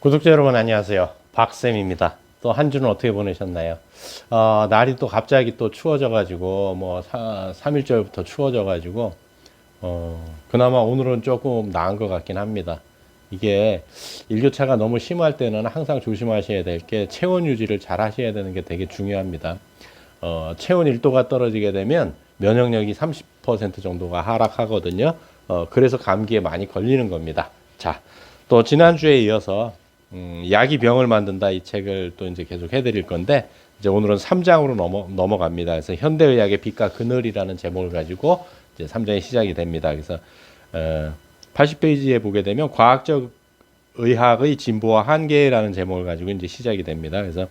구독자 여러분 안녕하세요. 박쌤입니다. 또 한 주는 어떻게 보내셨나요? 날이 또 갑자기 또 추워져 가지고 3일절부터 추워져 가지고 그나마 오늘은 조금 나은 것 같긴 합니다. 이게 일교차가 너무 심할 때는 항상 조심하셔야 될 게 체온 유지를 잘 하셔야 되는 게 되게 중요합니다. 체온 1도가 떨어지게 되면 면역력이 30% 정도가 하락하거든요. 그래서 감기에 많이 걸리는 겁니다. 자, 또 지난주에 이어서 약이 병을 만든다 이 책을 또 이제 계속 해드릴 건데 이제 오늘은 3장으로 넘어갑니다. 그래서 현대의학의 빛과 그늘이라는 제목을 가지고 이제 3장이 시작이 됩니다. 그래서 80페이지에 보게 되면 과학적 의학의 진보와 한계라는 제목을 가지고 이제 시작이 됩니다. 그래서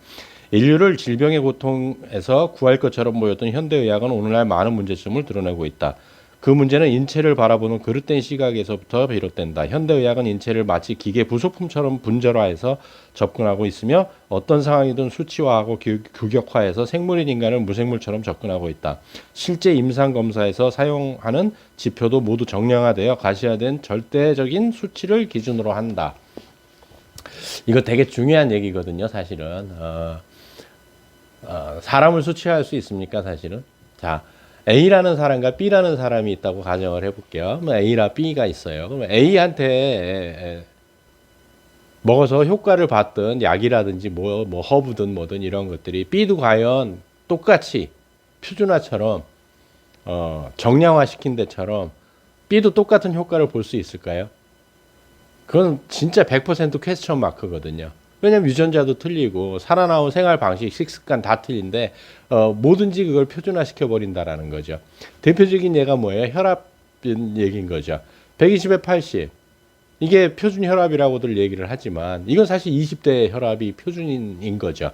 인류를 질병의 고통에서 구할 것처럼 보였던 현대의학은 오늘날 많은 문제점을 드러내고 있다. 그 문제는 인체를 바라보는 그릇된 시각에서부터 비롯된다. 현대의학은 인체를 마치 기계 부속품처럼 분절화해서 접근하고 있으며 어떤 상황이든 수치화하고 규격화해서 생물인 인간을 무생물처럼 접근하고 있다. 실제 임상검사에서 사용하는 지표도 모두 정량화되어 가시화된 절대적인 수치를 기준으로 한다. 이거 되게 중요한 얘기거든요, 사실은. 사람을 수치할 수 있습니까, 사실은? 자, A라는 사람과 B라는 사람이 있다고 가정을 해볼게요. 그럼 A랑 B가 있어요. 그럼 A한테 먹어서 효과를 봤던 약이라든지 뭐 허브든 뭐든 이런 것들이 B도 과연 똑같이 표준화처럼 정량화 시킨 데처럼 B도 똑같은 효과를 볼 수 있을까요? 그건 진짜 100% 퀘스천 마크거든요. 왜냐면 유전자도 틀리고 살아나온 생활 방식, 식습관 다 틀린데 뭐든지 그걸 표준화 시켜버린다라는 거죠. 대표적인 예가 뭐예요? 혈압 얘기인 거죠. 120에 80. 이게 표준 혈압이라고들 얘기를 하지만 이건 사실 20대 혈압이 표준인 거죠.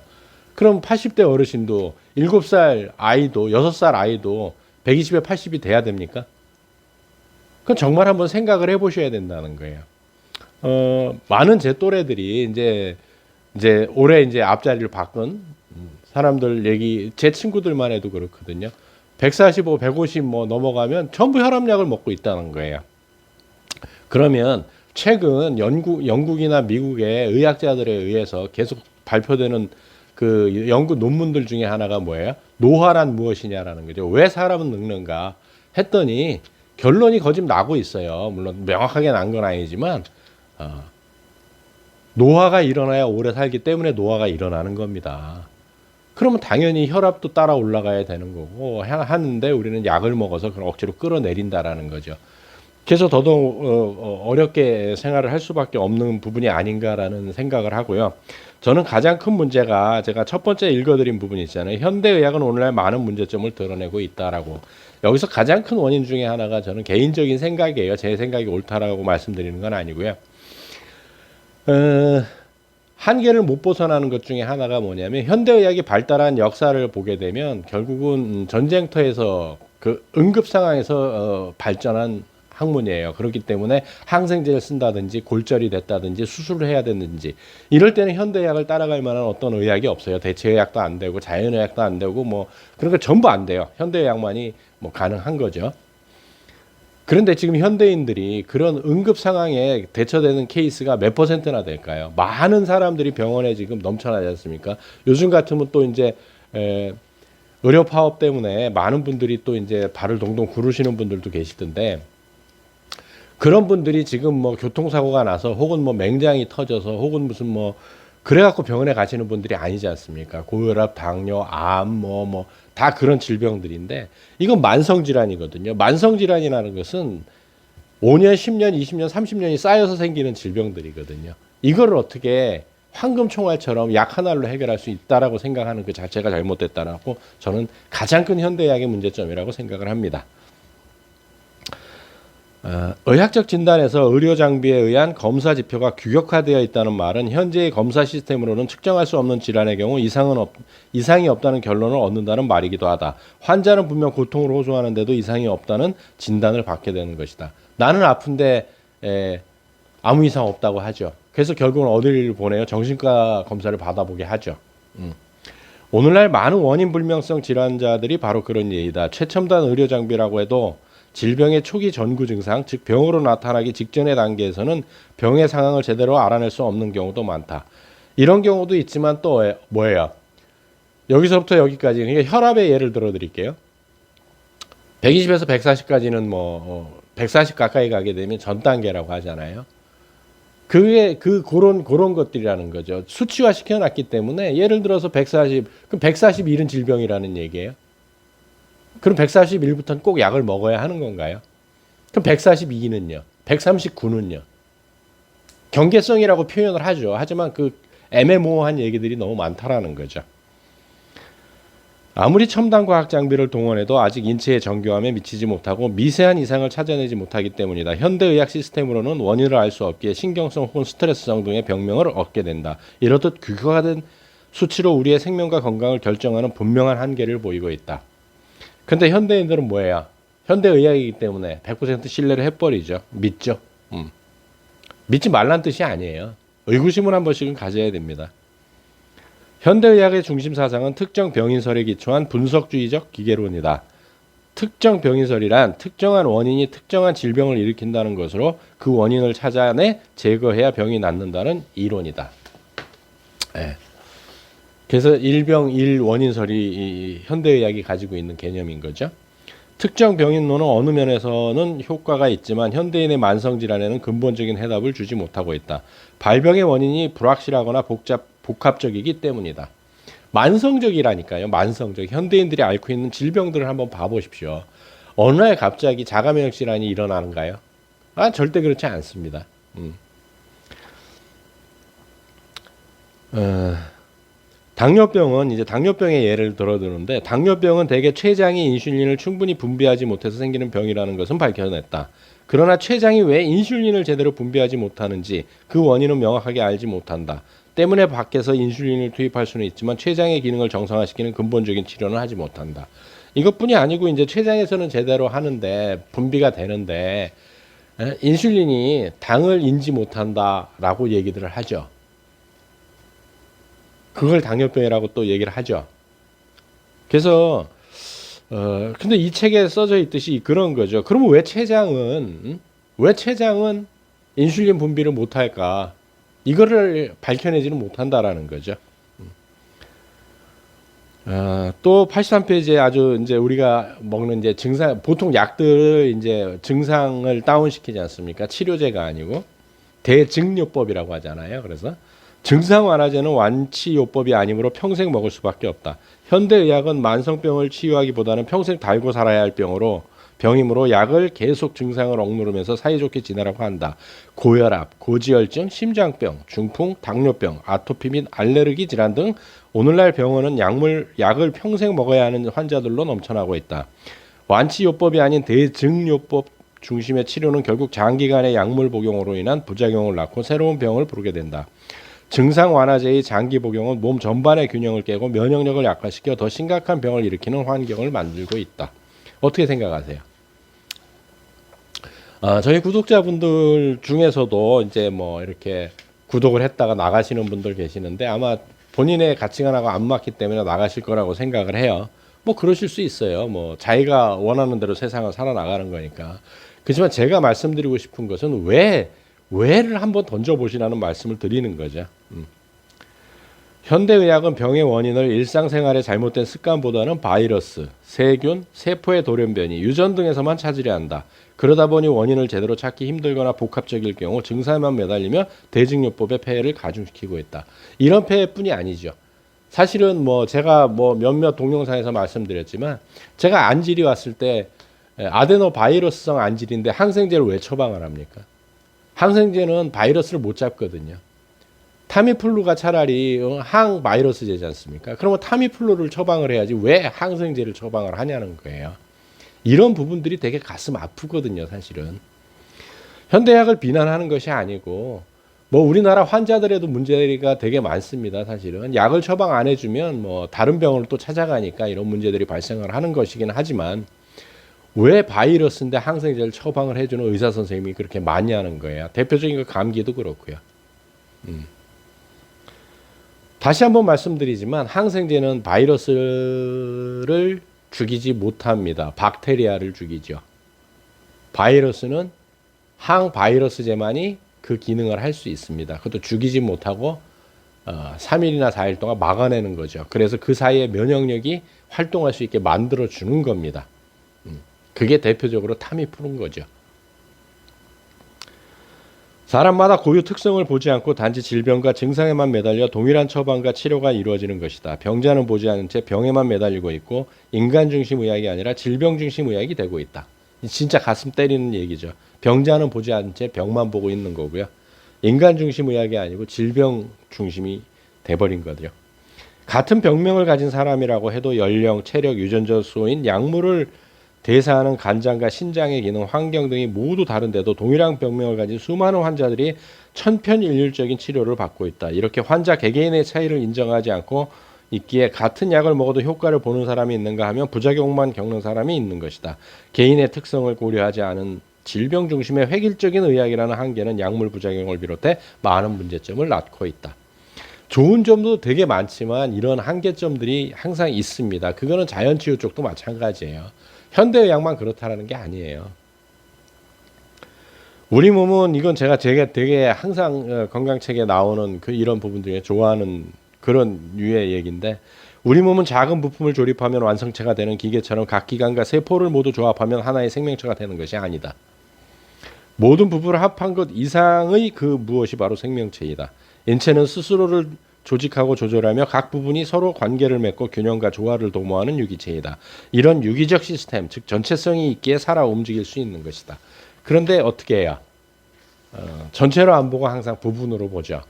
그럼 80대 어르신도 7살 아이도 6살 아이도 120에 80이 돼야 됩니까? 그건 정말 한번 생각을 해보셔야 된다는 거예요. 많은 제 또래들이 이제 올해 이제 앞자리를 바꾼 사람들 얘기, 제 친구들만 해도 그렇거든요. 145, 150 뭐 넘어가면 전부 혈압약을 먹고 있다는 거예요. 그러면 최근 영국이나 미국의 의학자들에 의해서 계속 발표되는 그 연구 논문들 중에 하나가 뭐예요? 노화란 무엇이냐라는 거죠. 왜 사람은 늙는가 했더니 결론이 거짓 나고 있어요. 물론 명확하게 난 건 아니지만 노화가 일어나야 오래 살기 때문에 노화가 일어나는 겁니다. 그러면 당연히 혈압도 따라 올라가야 되는 거고 하는데 우리는 약을 먹어서 그걸 억지로 끌어내린다라는 거죠. 그래서 더더욱 어렵게 생활을 할 수밖에 없는 부분이 아닌가라는 생각을 하고요. 저는 가장 큰 문제가 제가 첫 번째 읽어드린 부분이 있잖아요. 현대의학은 오늘날 많은 문제점을 드러내고 있다라고. 여기서 가장 큰 원인 중에 하나가 저는 개인적인 생각이에요. 제 생각이 옳다라고 말씀드리는 건 아니고요. 한계를 못 벗어나는 것 중에 하나가 뭐냐면 현대의학이 발달한 역사를 보게 되면 결국은 전쟁터에서 그 응급 상황에서 발전한 학문이에요. 그렇기 때문에 항생제를 쓴다든지 골절이 됐다든지 수술을 해야 됐는지 이럴 때는 현대의학을 따라갈 만한 어떤 의학이 없어요. 대체의학도 안 되고 자연의학도 안 되고 뭐 그런 거 전부 안 돼요. 현대의학만이 뭐 가능한 거죠. 그런데 지금 현대인들이 그런 응급 상황에 대처되는 케이스가 몇 퍼센트나 될까요? 많은 사람들이 병원에 지금 넘쳐나지 않습니까? 요즘 같으면 또 이제 의료 파업 때문에 많은 분들이 또 이제 발을 동동 구르시는 분들도 계시던데 그런 분들이 지금 뭐 교통사고가 나서 혹은 뭐 맹장이 터져서 혹은 무슨 뭐 그래갖고 병원에 가시는 분들이 아니지 않습니까? 고혈압, 당뇨, 암, 다 그런 질병들인데 이건 만성질환이거든요. 만성질환이라는 것은 5년, 10년, 20년, 30년이 쌓여서 생기는 질병들이거든요. 이거를 어떻게 황금총알처럼 약 하나로 해결할 수 있다라고 생각하는 그 자체가 잘못됐다라고 저는 가장 큰 현대의학의 문제점이라고 생각을 합니다. 의학적 진단에서 의료 장비에 의한 검사 지표가 규격화되어 있다는 말은 현재의 검사 시스템으로는 측정할 수 없는 질환의 경우 이상이 없다는 결론을 얻는다는 말이기도 하다. 환자는 분명 고통을 호소하는데도 이상이 없다는 진단을 받게 되는 것이다. 나는 아픈데 아무 이상 없다고 하죠. 그래서 결국은 어디를 보내요? 정신과 검사를 받아보게 하죠. 오늘날 많은 원인 불명성 질환자들이 바로 그런 예이다. 최첨단 의료 장비라고 해도 질병의 초기 전구 증상, 즉 병으로 나타나기 직전의 단계에서는 병의 상황을 제대로 알아낼 수 없는 경우도 많다. 이런 경우도 있지만 또 뭐예요? 여기서부터 여기까지, 그러니까 혈압의 예를 들어 드릴게요. 120에서 140까지는 140 가까이 가게 되면 전 단계라고 하잖아요. 그게 그런 것들이라는 거죠. 수치화 시켜놨기 때문에 예를 들어서 140, 그럼 141은 질병이라는 얘기예요. 그럼 141부터는 꼭 약을 먹어야 하는 건가요? 그럼 142는요? 139는요? 경계성이라고 표현을 하죠. 하지만 그 애매모호한 얘기들이 너무 많다라는 거죠. 아무리 첨단 과학 장비를 동원해도 아직 인체의 정교함에 미치지 못하고 미세한 이상을 찾아내지 못하기 때문이다. 현대의학 시스템으로는 원인을 알 수 없기에 신경성 혹은 스트레스성 등의 병명을 얻게 된다. 이렇듯 규격화된 수치로 우리의 생명과 건강을 결정하는 분명한 한계를 보이고 있다. 근데 현대인들은 뭐예요? 현대의학이기 때문에 100% 신뢰를 해버리죠. 믿죠. 믿지 말란 뜻이 아니에요. 의구심을 한 번씩은 가져야 됩니다. 현대의학의 중심 사상은 특정 병인설에 기초한 분석주의적 기계론이다. 특정 병인설이란 특정한 원인이 특정한 질병을 일으킨다는 것으로 그 원인을 찾아내 제거해야 병이 낫는다는 이론이다. 네. 그래서 일병일원인설이 현대의학이 가지고 있는 개념인 거죠. 특정 병인론은 어느 면에서는 효과가 있지만 현대인의 만성질환에는 근본적인 해답을 주지 못하고 있다. 발병의 원인이 불확실하거나 복합적이기 때문이다. 만성적이라니까요. 만성적. 현대인들이 앓고 있는 질병들을 한번 봐보십시오. 어느 날 갑자기 자가면역 질환이 일어나는가요? 절대 그렇지 않습니다. 당뇨병은 이제 당뇨병의 예를 들어드는데 당뇨병은 대개 췌장이 인슐린을 충분히 분비하지 못해서 생기는 병이라는 것은 밝혀냈다. 그러나 췌장이 왜 인슐린을 제대로 분비하지 못하는지 그 원인은 명확하게 알지 못한다. 때문에 밖에서 인슐린을 투입할 수는 있지만 췌장의 기능을 정상화시키는 근본적인 치료는 하지 못한다. 이것뿐이 아니고 이제 췌장에서는 제대로 하는데 분비가 되는데 인슐린이 당을 인지 못한다라고 얘기들을 하죠. 그걸 당뇨병이라고 또 얘기를 하죠. 그래서 근데 이 책에 써져 있듯이 그런 거죠. 그러면 왜 췌장은 인슐린 분비를 못할까? 이거를 밝혀내지는 못한다라는 거죠. 또 83페이지에 아주 이제 우리가 먹는 이제 증상, 보통 약들 이제 증상을 다운시키지 않습니까? 치료제가 아니고 대증요법이라고 하잖아요. 그래서 증상 완화제는 완치요법이 아니므로 평생 먹을 수밖에 없다. 현대의학은 만성병을 치유하기보다는 평생 달고 살아야 할 병이므로 약을 계속 증상을 억누르면서 사이좋게 지내라고 한다. 고혈압, 고지혈증, 심장병, 중풍, 당뇨병, 아토피 및 알레르기 질환 등 오늘날 병원은 약을 평생 먹어야 하는 환자들로 넘쳐나고 있다. 완치요법이 아닌 대증요법 중심의 치료는 결국 장기간의 약물 복용으로 인한 부작용을 낳고 새로운 병을 부르게 된다. 증상 완화제의 장기 복용은 몸 전반의 균형을 깨고 면역력을 약화시켜 더 심각한 병을 일으키는 환경을 만들고 있다. 어떻게 생각하세요? 저희 구독자분들 중에서도 이제 뭐 이렇게 구독을 했다가 나가시는 분들 계시는데 아마 본인의 가치관하고 안 맞기 때문에 나가실 거라고 생각을 해요. 뭐 그러실 수 있어요. 뭐 자기가 원하는 대로 세상을 살아나가는 거니까. 그렇지만 제가 말씀드리고 싶은 것은 왜를 한번 던져보시라는 말씀을 드리는 거죠. 현대의학은 병의 원인을 일상생활의 잘못된 습관보다는 바이러스, 세균, 세포의 돌연변이, 유전 등에서만 찾으려 한다. 그러다 보니 원인을 제대로 찾기 힘들거나 복합적일 경우 증상에만 매달리며 대증요법의 폐해를 가중시키고 있다. 이런 폐해뿐이 아니죠. 사실은 뭐 제가 뭐 몇몇 동영상에서 말씀드렸지만 제가 안질이 왔을 때 아데노 바이러스성 안질인데 항생제를 왜 처방을 합니까? 항생제는 바이러스를 못 잡거든요. 타미플루가 차라리 항바이러스제지 않습니까? 그러면 타미플루를 처방을 해야지 왜 항생제를 처방을 하냐는 거예요. 이런 부분들이 되게 가슴 아프거든요, 사실은. 현대의학을 비난하는 것이 아니고 뭐 우리나라 환자들에도 문제가 되게 많습니다, 사실은. 약을 처방 안 해주면 뭐 다른 병을 또 찾아가니까 이런 문제들이 발생을 하는 것이긴 하지만 왜 바이러스인데 항생제를 처방을 해주는 의사 선생님이 그렇게 많이 하는 거예요. 대표적인 거 감기도 그렇고요. 다시 한번 말씀드리지만 항생제는 바이러스를 죽이지 못합니다. 박테리아를 죽이죠. 바이러스는 항바이러스제만이 그 기능을 할 수 있습니다. 그것도 죽이지 못하고 3일이나 4일 동안 막아내는 거죠. 그래서 그 사이에 면역력이 활동할 수 있게 만들어 주는 겁니다. 그게 대표적으로 타미프루인 거죠. 사람마다 고유 특성을 보지 않고 단지 질병과 증상에만 매달려 동일한 처방과 치료가 이루어지는 것이다. 병자는 보지 않은 채 병에만 매달리고 있고 인간 중심 의학이 아니라 질병 중심 의학이 되고 있다. 진짜 가슴 때리는 얘기죠. 병자는 보지 않은 채 병만 보고 있는 거고요. 인간 중심 의학이 아니고 질병 중심이 돼버린 거죠. 같은 병명을 가진 사람이라고 해도 연령, 체력, 유전자 수인 약물을 대사하는 간장과 신장의 기능, 환경 등이 모두 다른데도 동일한 병명을 가진 수많은 환자들이 천편일률적인 치료를 받고 있다. 이렇게 환자 개개인의 차이를 인정하지 않고 있기에 같은 약을 먹어도 효과를 보는 사람이 있는가 하면 부작용만 겪는 사람이 있는 것이다. 개인의 특성을 고려하지 않은 질병 중심의 획일적인 의학이라는 한계는 약물 부작용을 비롯해 많은 문제점을 낳고 있다. 좋은 점도 되게 많지만 이런 한계점들이 항상 있습니다. 그거는 자연치유 쪽도 마찬가지예요. 현대의학만 그렇다라는 게 아니에요. 우리 몸은 이건 제가 되게 항상 건강책에 나오는 이런 부분 중에 좋아하는 그런 류의 얘기인데, 우리 몸은 작은 부품을 조립하면 완성체가 되는 기계처럼 각 기관과 세포를 모두 조합하면 하나의 생명체가 되는 것이 아니다. 모든 부분을 합한 것 이상의 그 무엇이 바로 생명체이다. 인체는 스스로를 조직하고 조절하며 각 부분이 서로 관계를 맺고 균형과 조화를 도모하는 유기체이다. 이런 유기적 시스템, 즉 전체성이 있기에 살아 움직일 수 있는 것이다. 그런데 어떻게 해요? 전체로 안 보고 항상 부분으로 보죠.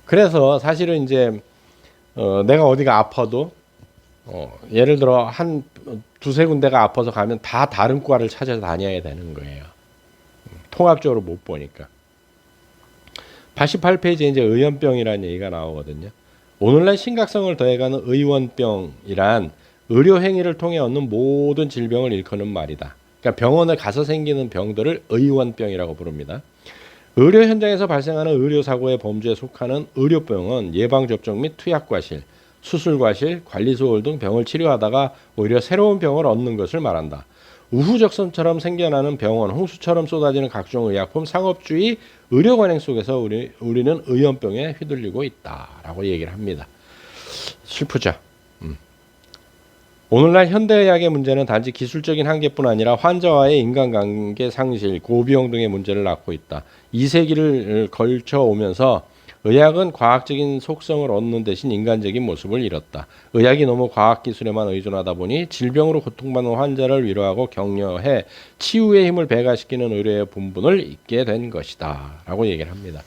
그래서 사실은 이제 내가 어디가 아파도 예를 들어 한 두세 군데가 아파서 가면 다 다른 과를 찾아 다녀야 되는 거예요. 통합적으로 못 보니까. 88페이지에 이제 의원병이라는 얘기가 나오거든요. 오늘날 심각성을 더해가는 의원병이란 의료 행위를 통해 얻는 모든 질병을 일컫는 말이다. 그러니까 병원을 가서 생기는 병들을 의원병이라고 부릅니다. 의료 현장에서 발생하는 의료사고의 범주에 속하는 의료병은 예방접종 및 투약과실, 수술과실, 관리소홀 등 병을 치료하다가 오히려 새로운 병을 얻는 것을 말한다. 우후적선처럼 생겨나는 병원, 홍수처럼 쏟아지는 각종 의약품, 상업주의, 의료 관행 속에서 우리는 의원병에 휘둘리고 있다라고 얘기를 합니다. 슬프죠. 오늘날 현대의학의 문제는 단지 기술적인 한계뿐 아니라 환자와의 인간관계 상실, 고비용 등의 문제를 낳고 있다. 2세기를 걸쳐 오면서 의학은 과학적인 속성을 얻는 대신 인간적인 모습을 잃었다. 의학이 너무 과학기술에만 의존하다 보니 질병으로 고통받는 환자를 위로하고 격려해 치유의 힘을 배가시키는 의료의 본분을 잊게 된 것이다 라고 얘기를 합니다.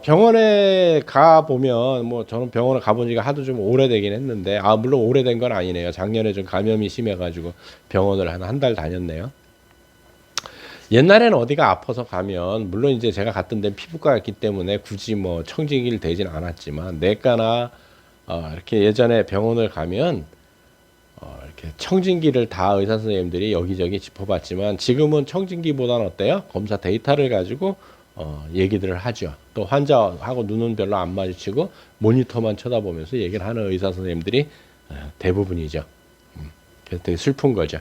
병원에 가보면 뭐 저는 병원에 가본 지가 하도 좀 오래되긴 했는데 물론 오래된 건 아니네요. 작년에 좀 감염이 심해가지고 병원을 한 달 다녔네요. 옛날에는 어디가 아파서 가면 물론 이제 제가 갔던 데는 피부과였기 때문에 굳이 뭐 청진기를 대진 않았지만 내과나 이렇게 예전에 병원을 가면 이렇게 청진기를 다 의사 선생님들이 여기저기 짚어봤지만 지금은 청진기보다는 어때요? 검사 데이터를 가지고 얘기들을 하죠. 또 환자하고 눈은 별로 안 마주치고 모니터만 쳐다보면서 얘기를 하는 의사 선생님들이 대부분이죠. 그래서 되게 슬픈 거죠.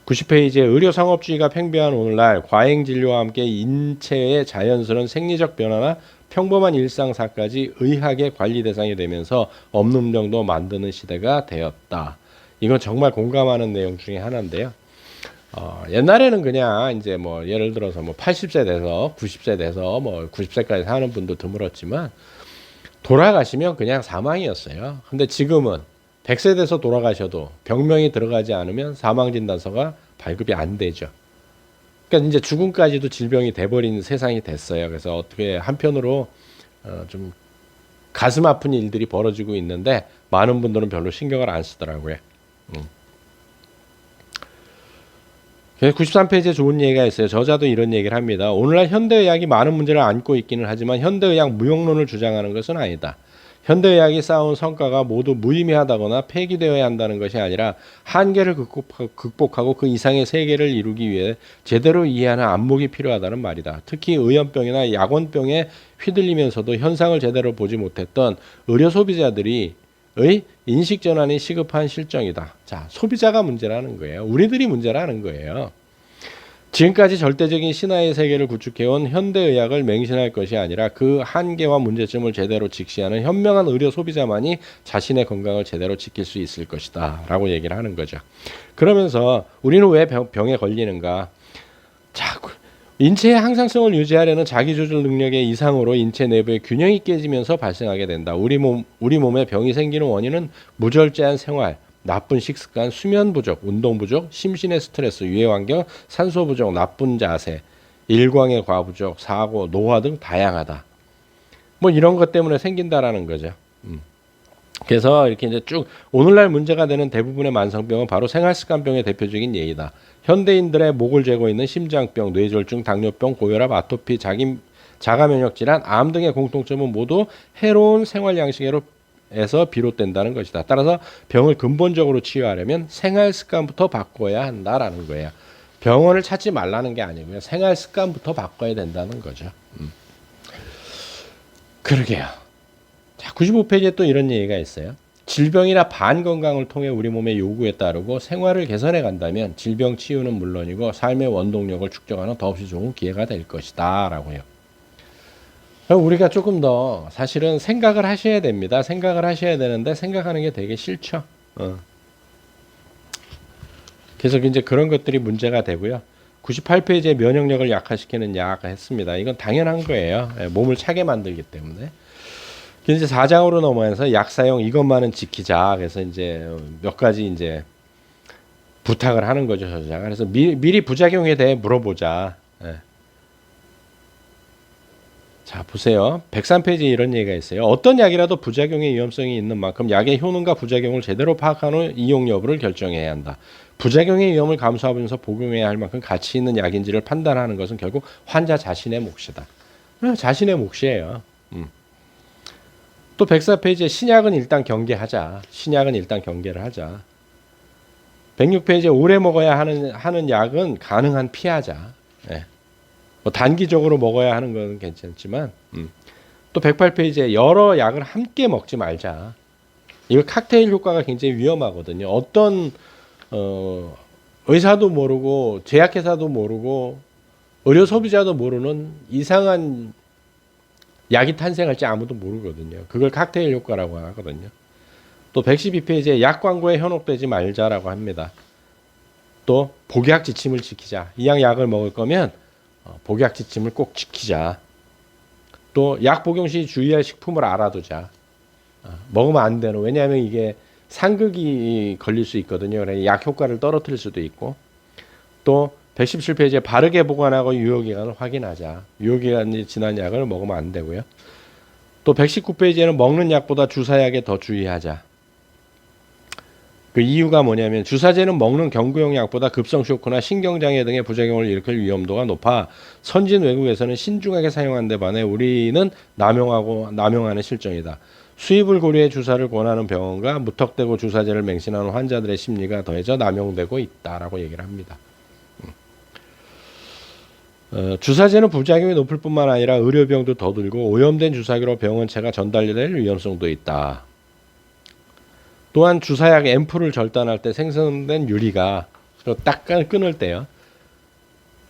90페이지에 의료상업주의가 팽배한 오늘날 과잉진료와 함께 인체의 자연스러운 생리적 변화나 평범한 일상사까지 의학의 관리 대상이 되면서 없는 병도 만드는 시대가 되었다. 이건 정말 공감하는 내용 중에 하나인데요. 옛날에는 그냥 이제 뭐 예를 들어서 뭐 80세 돼서 90세 돼서 뭐 90세까지 사는 분도 드물었지만 돌아가시면 그냥 사망이었어요. 근데 지금은 100세 돼서 돌아가셔도 병명이 들어가지 않으면 사망진단서가 발급이 안 되죠. 그러니까 이제 죽음까지도 질병이 돼버린 세상이 됐어요. 그래서 어떻게 한편으로 좀 가슴 아픈 일들이 벌어지고 있는데 많은 분들은 별로 신경을 안 쓰더라고요. 93페이지에 좋은 얘기가 있어요. 저자도 이런 얘기를 합니다. 오늘날 현대의학이 많은 문제를 안고 있기는 하지만 현대의학 무용론을 주장하는 것은 아니다. 현대의학이 쌓아온 성과가 모두 무의미하다거나 폐기되어야 한다는 것이 아니라 한계를 극복하고 그 이상의 세계를 이루기 위해 제대로 이해하는 안목이 필요하다는 말이다. 특히 의연병이나 약원병에 휘둘리면서도 현상을 제대로 보지 못했던 의료 소비자들이 인식 전환이 시급한 실정이다. 자, 소비자가 문제라는 거예요. 우리들이 문제라는 거예요. 지금까지 절대적인 신화의 세계를 구축해온 현대의학을 맹신할 것이 아니라 그 한계와 문제점을 제대로 직시하는 현명한 의료 소비자만이 자신의 건강을 제대로 지킬 수 있을 것이다 라고 얘기를 하는 거죠. 그러면서 우리는 왜 병에 걸리는가? 자, 인체의 항상성을 유지하려는 자기조절 능력의 이상으로 인체 내부의 균형이 깨지면서 발생하게 된다. 우리 몸에 병이 생기는 원인은 무절제한 생활, 나쁜 식습관, 수면 부족, 운동 부족, 심신의 스트레스, 유해 환경, 산소 부족, 나쁜 자세, 일광의 과부족, 사고, 노화 등 다양하다. 뭐 이런 것 때문에 생긴다라는 거죠. 그래서 이렇게 이제 쭉 오늘날 문제가 되는 대부분의 만성병은 바로 생활습관병의 대표적인 예이다. 현대인들의 목을 죄고 있는 심장병, 뇌졸중, 당뇨병, 고혈압, 아토피, 자가면역 질환, 암 등의 공통점은 모두 해로운 생활 양식에서 비롯된다는 것이다. 따라서 병을 근본적으로 치유하려면 생활 습관부터 바꿔야 한다라는 거예요. 병원을 찾지 말라는 게 아니고요. 생활 습관부터 바꿔야 된다는 거죠. 그러게요. 자, 95페이지에 또 이런 얘기가 있어요. 질병이나 반건강을 통해 우리 몸의 요구에 따르고 생활을 개선해 간다면 질병 치유는 물론이고 삶의 원동력을 축적하는 더없이 좋은 기회가 될 것이다 라고요. 우리가 조금 더 사실은 생각을 하셔야 됩니다. 생각을 하셔야 되는데 생각하는 게 되게 싫죠. 그래서 이제 그런 것들이 문제가 되고요. 98페이지에 면역력을 약화시키는 약 했습니다. 이건 당연한 거예요. 몸을 차게 만들기 때문에. 이제 4장으로 넘어가서 약 사용 이것만은 지키자. 그래서 이제 몇 가지 이제 부탁을 하는 거죠, 저자가. 그래서 미리 부작용에 대해 물어보자. 자, 보세요. 103페이지에 이런 얘기가 있어요. 어떤 약이라도 부작용의 위험성이 있는 만큼 약의 효능과 부작용을 제대로 파악한 후 이용 여부를 결정해야 한다. 부작용의 위험을 감수하면서 복용해야 할 만큼 가치 있는 약인지를 판단하는 것은 결국 환자 자신의 몫이다. 자신의 몫이에요. 또 104페이지에 신약은 일단 경계하자. 신약은 일단 경계를 하자. 106페이지에 오래 먹어야 하는 약은 가능한 피하자. 뭐 단기적으로 먹어야 하는 건 괜찮지만 또 108페이지에 여러 약을 함께 먹지 말자. 이거 칵테일 효과가 굉장히 위험하거든요. 어떤 의사도 모르고 제약회사도 모르고 의료 소비자도 모르는 이상한 약이 탄생할지 아무도 모르거든요. 그걸 칵테일 효과라고 하거든요. 또 112페이지에 약 광고에 현혹되지 말자라고 합니다. 또 복약 지침을 지키자. 이왕 약을 먹을 거면 복약 지침을 꼭 지키자. 또 약 복용 시 주의할 식품을 알아두자. 먹으면 안 되는. 왜냐하면 이게 상극이 걸릴 수 있거든요. 그래서 약 효과를 떨어뜨릴 수도 있고. 또 117페이지에 바르게 보관하고 유효기간을 확인하자. 유효기간이 지난 약을 먹으면 안 되고요. 또 119페이지에는 먹는 약보다 주사약에 더 주의하자. 그 이유가 뭐냐면 주사제는 먹는 경구용 약보다 급성 쇼크나 신경장애 등의 부작용을 일으킬 위험도가 높아 선진 외국에서는 신중하게 사용하는 데 반해 우리는 남용하는 실정이다. 수입을 고려해 주사를 권하는 병원과 무턱대고 주사제를 맹신하는 환자들의 심리가 더해져 남용되고 있다라고 얘기를 합니다. 주사제는 부작용이 높을 뿐만 아니라 의료비용도 더 들고 오염된 주사기로 병원체가 전달될 위험성도 있다. 또한 주사약 앰플을 절단할 때 생성된 유리가 딱 끊을 때요.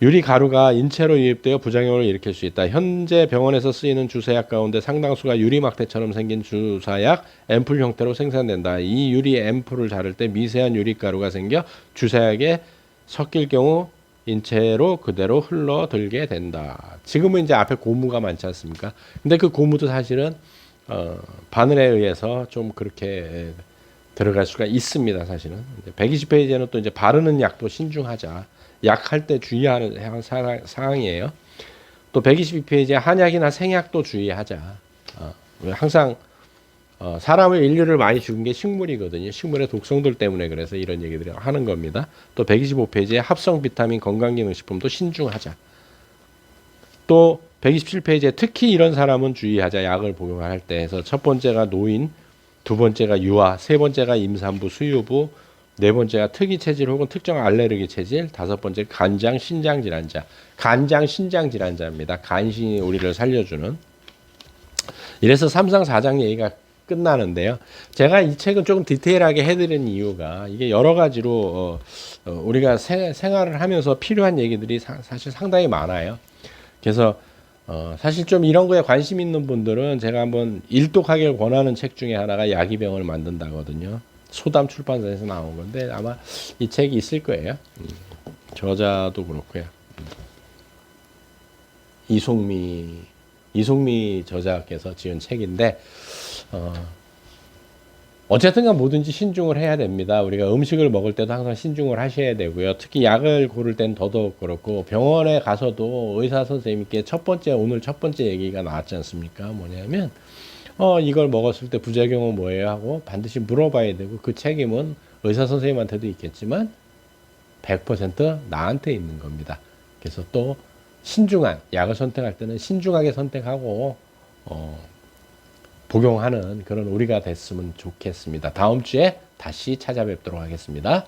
유리 가루가 인체로 유입되어 부작용을 일으킬 수 있다. 현재 병원에서 쓰이는 주사약 가운데 상당수가 유리 막대처럼 생긴 주사약 앰플 형태로 생산된다. 이 유리 앰플을 자를 때 미세한 유리가루가 생겨 주사약에 섞일 경우 인체로 그대로 흘러들게 된다. 지금은 이제 앞에 고무가 많지 않습니까? 근데 그 고무도 사실은 바늘에 의해서 좀 그렇게 들어갈 수가 있습니다. 사실은 120페이지에는 또 이제 바르는 약도 신중하자. 약할 때 주의하는 사항이에요. 또 122페이지에 한약이나 생약도 주의하자. 항상 사람을 인류를 많이 죽인 게 식물이거든요. 식물의 독성들 때문에 그래서 이런 얘기들을 하는 겁니다. 또 125페이지에 합성 비타민 건강기능식품도 신중하자. 또 127페이지에 특히 이런 사람은 주의하자. 약을 복용할 때 해서 첫 번째가 노인, 두 번째가 유아, 세 번째가 임산부, 수유부, 네 번째가 특이 체질 혹은 특정 알레르기 체질, 다섯 번째 간장 신장 질환자. 간장 신장 질환자입니다. 간신이 우리를 살려주는. 이래서 3상 4장 얘기가 끝나는데요. 제가 이 책은 조금 디테일하게 해드린 이유가 이게 여러 가지로 우리가 생활을 하면서 필요한 얘기들이 사실 상당히 많아요. 그래서 사실 좀 이런 거에 관심 있는 분들은 제가 한번 일독하길 권하는 책 중에 하나가 야기병을 만든다거든요. 소담 출판사에서 나온 건데 아마 이 책이 있을 거예요. 저자도 그렇고요. 이송미 저자께서 지은 책인데 어쨌든간 뭐든지 신중을 해야 됩니다. 우리가 음식을 먹을 때도 항상 신중을 하셔야 되고요. 특히 약을 고를 땐 더더욱 그렇고 병원에 가서도 의사 선생님께 오늘 첫 번째 얘기가 나왔지 않습니까? 뭐냐면 이걸 먹었을 때 부작용은 뭐예요? 하고 반드시 물어봐야 되고 그 책임은 의사 선생님한테도 있겠지만 100% 나한테 있는 겁니다. 그래서 또 신중한 약을 선택할 때는 신중하게 선택하고 복용하는 그런 우리가 됐으면 좋겠습니다. 다음 주에 다시 찾아뵙도록 하겠습니다.